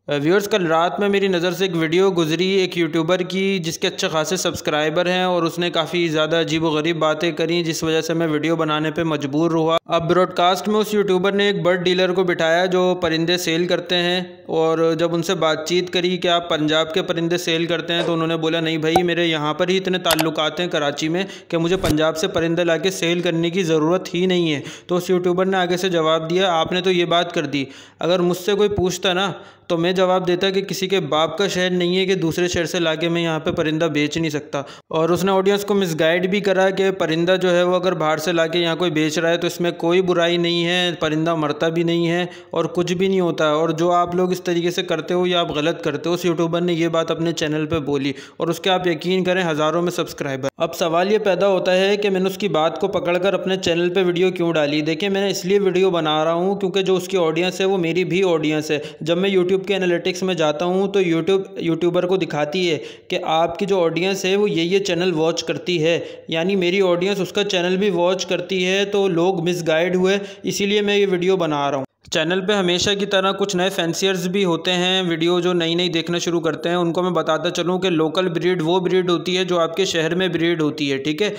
Viewers, कल रात में मेरी नज़र से एक वीडियो गुजरी एक यूट्यूबर की जिसके अच्छे खासे सब्सक्राइबर हैं और उसने काफ़ी ज़्यादा अजीब-व-गरीब बातें करी जिस वजह से मैं वीडियो बनाने पे मजबूर हुआ। अब ब्रॉडकास्ट में उस यूट्यूबर ने एक बर्ड डीलर को बिठाया जो परिंदे सेल करते हैं, और जब उनसे बातचीत करी कि आप पंजाब के परिंदे सेल करते हैं तो उन्होंने बोला नहीं भाई, मेरे यहाँ पर ही इतने ताल्लुकात हैं कराची में कि मुझे पंजाब से परिंदे ला के सेल करने की ज़रूरत ही नहीं है। तो उस यूट्यूबर ने आगे से जवाब दिया, आपने तो ये बात कर दी, अगर मुझसे कोई पूछता ना तो मैं जवाब देता कि किसी के बाप का शहर नहीं है कि दूसरे शहर से लाके मैं यहाँ पे परिंदा बेच नहीं सकता। और उसने ऑडियंस को मिसगाइड भी करा कि परिंदा जो है वो अगर बाहर से लाके यहाँ कोई बेच रहा है तो इसमें कोई बुराई नहीं है, परिंदा मरता भी नहीं है और कुछ भी नहीं होता है, और जो आप लोग इस तरीके से करते हो या आप गलत करते हो। उस यूट्यूबर ने ये बात अपने चैनल पर बोली और उसके आप यकीन करें हज़ारों में सब्सक्राइबर। अब सवाल ये पैदा होता है कि मैंने उसकी बात को पकड़कर अपने चैनल पर वीडियो क्यों डाली। देखिए, मैंने इसलिए वीडियो बना रहा हूँ क्योंकि जो उसकी ऑडियंस है वो मेरी भी ऑडियंस है। जब मैं यूट्यूब के एनालिटिक्स में जाता हूं तो यूट्यूबर को दिखाती है कि आपकी जो ऑडियंस है वो ये चैनल वॉच करती है, यानी मेरी ऑडियंस उसका चैनल भी वॉच करती है। तो लोग मिसगाइड हुए, इसीलिए मैं ये वीडियो बना रहा हूं। चैनल पे हमेशा की तरह कुछ नए फैंसियर्स भी होते हैं, वीडियो जो नई देखना शुरू करते हैं उनको मैं बताता चलूँ कि लोकल ब्रीड वो ब्रीड होती है जो आपके शहर में ब्रीड होती है, ठीक है।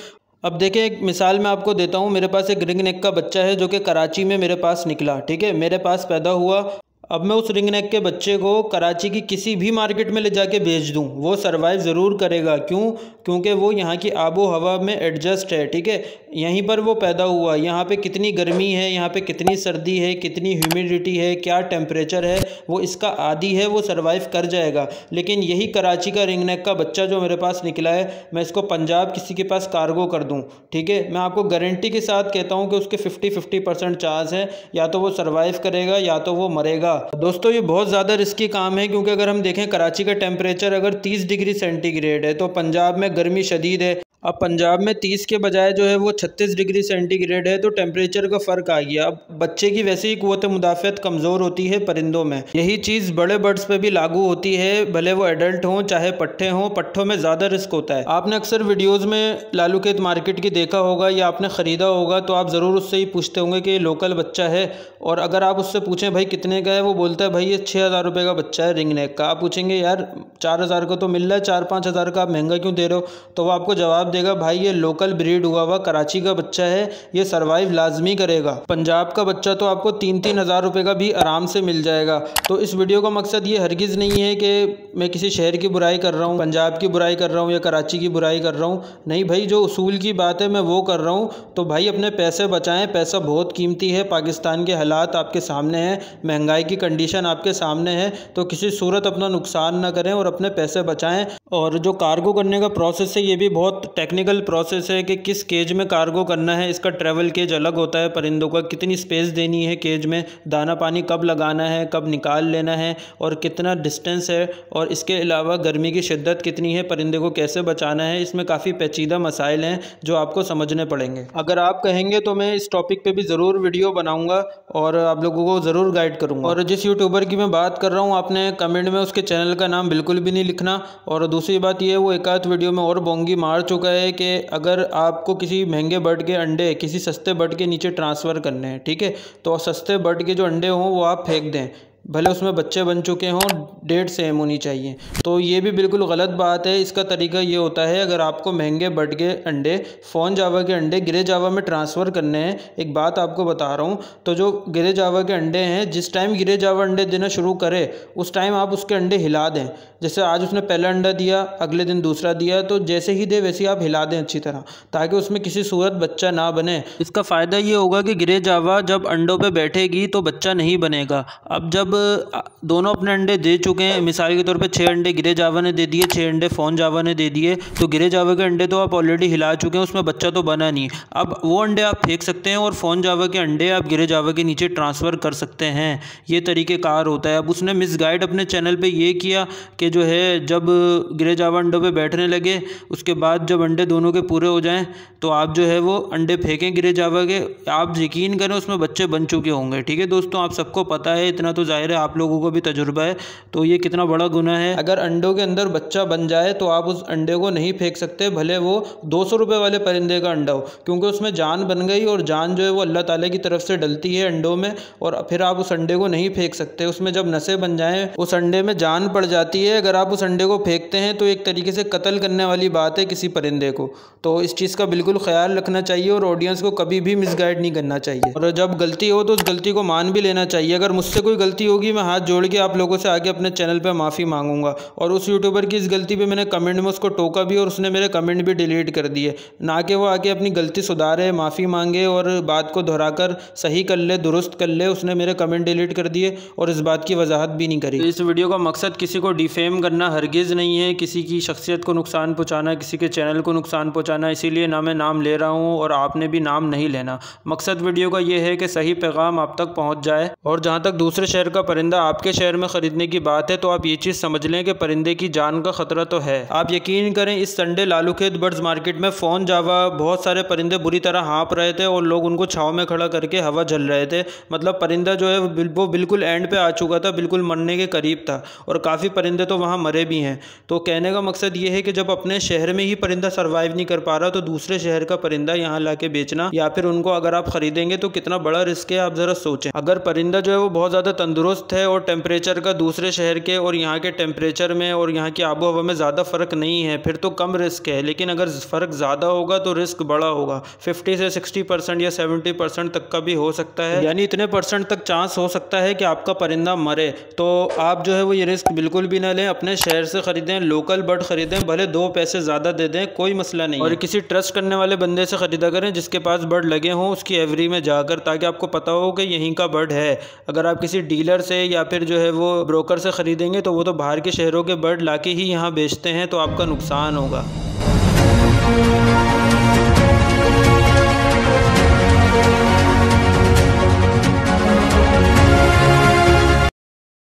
अब देखें, एक मिसाल मैं आपको देता हूँ। मेरे पास एक रिंग नेक का बच्चा है जो कि कराची में मेरे पास निकला, ठीक है, मेरे पास पैदा हुआ। अब मैं उस रिंग नेक के बच्चे को कराची की किसी भी मार्केट में ले जाके बेच दूं, वो सरवाइव ज़रूर करेगा। क्यों? क्योंकि वो यहाँ की आबो हवा में एडजस्ट है, ठीक है। यहीं पर वो पैदा हुआ, यहाँ पे कितनी गर्मी है, यहाँ पे कितनी सर्दी है, कितनी ह्यूमिडिटी है, क्या टेम्परेचर है, वो इसका आदी है, वो सरवाइव कर जाएगा। लेकिन यही कराची का रिंग नेक का बच्चा जो मेरे पास निकला है, मैं इसको पंजाब किसी के पास कार्गो कर दूँ, ठीक है, मैं आपको गारंटी के साथ कहता हूँ कि उसके 50% चांस है, या तो वो सरवाइव करेगा या तो वो मरेगा। दोस्तों, ये बहुत ज़्यादा रिस्की काम है क्योंकि अगर हम देखें कराची का टेम्परेचर अगर 30 डिग्री सेंटीग्रेड है तो पंजाब में गर्मी शदीद है। अब पंजाब में 30 के बजाय जो है वो 36 डिग्री सेंटीग्रेड है, तो टेम्परेचर का फ़र्क आ गया। अब बच्चे की वैसे ही क़ुव्वत मुदाफ़अत कमज़ोर होती है परिंदों में, यही चीज़ बड़े बर्ड्स पे भी लागू होती है, भले वो एडल्ट हों चाहे पट्ठे हों, पट्ठों में ज़्यादा रिस्क होता है। आपने अक्सर वीडियोज़ में लालूकेत मार्केट की देखा होगा या आपने ख़रीदा होगा, तो आप ज़रूर उससे ही पूछते होंगे कि ये लोकल बच्चा है, और अगर आप उससे पूछें भाई कितने का है, वो बोलता है भाई ये 6,000 रुपये का बच्चा है रिंग नेक का। आप पूछेंगे यार 4,000 का तो मिल रहा है, 4-5 हज़ार का आप महंगा क्यों दे रहे हो, तो वो आपको जवाब देगा भाई ये लोकल ब्रीड हुआ कराची का बच्चा है, ये सरवाइव लाजमी करेगा। पंजाब का बच्चा तो आपको 3-3 हज़ार रुपये का भी आराम से मिल जाएगा। तो इस वीडियो का मकसद ये हरगिज़ नहीं है कि मैं किसी शहर की बुराई कर रहा हूँ, पंजाब की बुराई कर रहा हूँ या कराची की बुराई कर रहा हूँ, नहीं भाई, जो उसूल की बात है मैं वो कर रहा हूँ। तो भाई अपने पैसे बचाएं, पैसा बहुत कीमती है, पाकिस्तान के हालात आपके सामने हैं, महंगाई की कंडीशन आपके सामने है, तो किसी सूरत अपना नुकसान ना करें और अपने पैसे बचाएं। और जो कार्गो करने का प्रोसेस है ये भी बहुत टेक्निकल प्रोसेस है कि किस केज में कार्गो करना है, इसका ट्रैवल केज अलग होता है परिंदों का, कितनी स्पेस देनी है केज में, दाना पानी कब लगाना है, कब निकाल लेना है और कितना डिस्टेंस है, और इसके अलावा गर्मी की शिद्दत कितनी है, परिंदे को कैसे बचाना है, इसमें काफ़ी पेचीदा मसाइल हैं जो आपको समझने पड़ेंगे। अगर आप कहेंगे तो मैं इस टॉपिक पे भी ज़रूर वीडियो बनाऊंगा और आप लोगों को ज़रूर गाइड करूंगा। और जिस यूट्यूबर की मैं बात कर रहा हूँ, आपने कमेंट में उसके चैनल का नाम बिल्कुल भी नहीं लिखना। और दूसरी बात ये, वो एक आध वीडियो में और बोंगी मार चुका है कि अगर आपको किसी महंगे बर्ड के अंडे किसी सस्ते बर्ड के नीचे ट्रांसफ़र करने हैं, ठीक है, तो सस्ते बर्ड के जो अंडे हों वो आप फेंक दें, भले उसमें बच्चे बन चुके हों, डेट सेम होनी चाहिए। तो ये भी बिल्कुल गलत बात है। इसका तरीका ये होता है, अगर आपको महंगे बर्ड के अंडे, फ़ॉन जावा के अंडे ग्रे जावा में ट्रांसफ़र करने हैं, एक बात आपको बता रहा हूँ, तो जो ग्रे जावा के अंडे हैं, जिस टाइम ग्रे जावा अंडे देना शुरू करे उस टाइम आप उसके अंडे हिला दें। जैसे आज उसने पहला अंडा दिया, अगले दिन दूसरा दिया, तो जैसे ही दे वैसे ही आप हिला दें अच्छी तरह, ताकि उसमें किसी सूरत बच्चा ना बने। इसका फ़ायदा ये होगा कि ग्रे जावा जब अंडों पे बैठेगी तो बच्चा नहीं बनेगा। अब जब दोनों अपने अंडे दे चुके हैं, मिसाल के तौर पे 6 अंडे ग्रे जावा ने दे दिए, 6 अंडे फ़ॉन जावा ने दे दिए, तो ग्रे जावा के अंडे तो आप ऑलरेडी हिला चुके हैं, उसमें बच्चा तो बना नहीं। अब वो अंडे आप फेंक सकते हैं और फ़ॉन जावा के अंडे आप ग्रे जावा के नीचे ट्रांसफ़र कर सकते हैं। ये तरीक़ेकार होता है। अब उसने मिसगाइड अपने चैनल पर ये किया कि जो है जब ग्रे जावा अंडों पर बैठने लगे, उसके बाद जब अंडे दोनों के पूरे हो जाएँ तो आप जो है वो अंडे फेंकें ग्रे जावा के, आप यकीन करें उसमें बच्चे बन चुके होंगे। ठीक है दोस्तों, आप सबको पता है, इतना तो ज़ाहिर ज़ाहिर है आप लोगों को भी तजुर्बा है, तो ये कितना बड़ा गुनाह है। अगर अंडों के अंदर बच्चा बन जाए तो आप उस अंडे को नहीं फेंक सकते, भले वो 200 रुपये वाले परिंदे का अंडा हो, क्योंकि उसमें जान बन गई और जान जो है वो अल्लाह ताला की तरफ से डलती है अंडों में, और फिर आप उस अंडे को नहीं फेंक सकते। उसमें जब नसें बन जाएँ, उस अंडे में जान पड़ जाती है, अगर आप उस अंडे को फेंकते हैं तो एक तरीके से कत्ल करने वाली बात है किसी परिंदे को। तो इस चीज़ का बिल्कुल ख्याल रखना चाहिए और ऑडियंस को कभी भी मिसगाइड नहीं करना चाहिए, और जब गलती हो तो उस गलती को मान भी लेना चाहिए। अगर मुझसे कोई गलती होगी, मैं हाथ जोड़ के आप लोगों से आगे अपने चैनल पे माफ़ी मांगूंगा। और उस यूट्यूबर की इस गलती पे मैंने कमेंट में उसको टोका भी और उसने मेरे कमेंट भी डिलीट कर दिए, ना कि वो आके अपनी गलती सुधारे, माफ़ी मांगे और बात को दोहराकर सही कर ले, दुरुस्त कर ले। उसने मेरे कमेंट डिलीट कर दिए और इस बात की वजाहत भी नहीं करी। इस वीडियो का मकसद किसी को डिफेम करना हरगिज़ नहीं है, किसी की शख्सियत को नुकसान पहुँचाना, किसी के चैनल को नुकसान पहुँचाना, इसीलिए ना मैं नाम ले रहा हूँ और आपने भी नाम नहीं लेना। मकसद वीडियो का ये है कि सही पैगाम आप तक पहुँच जाए। और जहाँ तक दूसरे शहर का परिंदा आपके शहर में ख़रीदने की बात है, तो आप ये चीज़ समझ लें कि परिंदे की जान का ख़तरा तो है। आप यकीन करें, इस संडे लालूखेत बर्ड्स मार्केट में फ़ोन जावा बहुत सारे परिंदे बुरी तरह हाँप रहे थे और लोग उनको छाँव में खड़ा करके हवा झल रहे थे। मतलब परिंदा जो है वो बिल्कुल एंड पे आ चुका था, बिल्कुल मरने के करीब था, और काफ़ी परिंदे तो वहाँ मरे भी हैं। तो कहने का मकसद ये है कि जब अपने शहर में ही परिंदा सर्वाइव नहीं कर पा रहा, तो दूसरे शहर का परिंदा यहाँ ला के बेचना या फिर उनको अगर आप ख़रीदेंगे तो कितना बड़ा रिस्क है, आप ज़रा सोचें। अगर परिंदा जो है वो बहुत ज़्यादा तंदुरुस्त है और टेम्परेचर का दूसरे शहर के और यहाँ के टेम्परेचर में और यहाँ की आबो हवा में ज़्यादा फ़र्क नहीं है, फिर तो कम रिस्क है। लेकिन अगर फ़र्क ज़्यादा होगा तो रिस्क बड़ा होगा, 50 से 60% या 70% तक का भी हो सकता है, यानी इतने % तक चांस हो सकता है कि आपका परिंदा मरे। तो आप जो है वो ये रिस्क बिल्कुल भी ना लें, अपने शहर से ख़रीदें, लोकल बर्ड ख़रीदें, भले 2 पैसे ज़्यादा दे दें, कोई मसला नहीं। और किसी ट्रस्ट करने वाले बंदे से ख़रीदा करें जिसके पास बर्ड लगे हों, उसकी एवरी में जाकर, ताकि आपको पता हो कि यहीं का बर्ड है। अगर आप किसी डीलर से या फिर जो है वो ब्रोकर से ख़रीदेंगे तो वो तो बाहर के शहरों के बर्ड लाके ही यहाँ बेचते हैं, तो आपका नुकसान होगा।